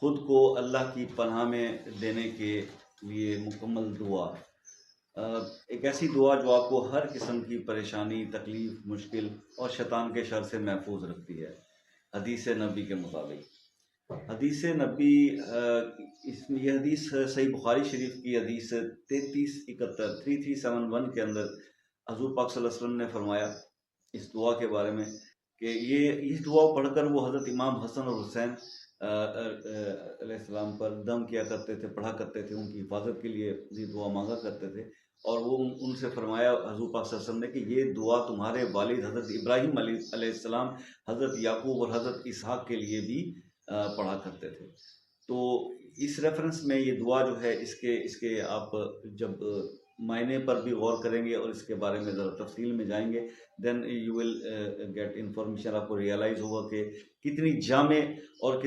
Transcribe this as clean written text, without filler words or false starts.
खुद को अल्लाह की पनाह में देने के लिए मुकम्मल दुआ। एक ऐसी दुआ जो आपको हर किस्म की परेशानी, तकलीफ, मुश्किल और शैतान के शर से महफूज रखती है। हदीस नबी के मुताबिक, हदीस नबी इसमें यह हदीस सही बुखारी शरीफ की हदीस 3371 के अंदर हजूर पाक सल्लल्लाहु अलैहि वसल्लम ने फरमाया इस दुआ के बारे में कि ये इस दुआ को पढ़कर वो हज़रत इमाम हसन और हुसैन अलैहिस्सलाम पर दम किया करते थे, पढ़ा करते थे, उनकी हिफाजत के लिए ये दुआ मांगा करते थे। और वो उनसे फरमाया हजूर पाक सल्लल्लाहु अलैहि वसल्लम ने कि ये दुआ तुम्हारे वालिद हज़रत इब्राहीम अलैहिस्सलाम, हज़रत याकूब और हज़रत इसहाक के लिए भी पढ़ा करते थे। तो इस रेफरेंस में ये दुआ जो है इसके आप जब मायने पर भी गौर करेंगे और इसके बारे में ज़रा तफसील में जाएंगे, then you will get information. आपको रियलाइज़ होगा कि कितनी जामे और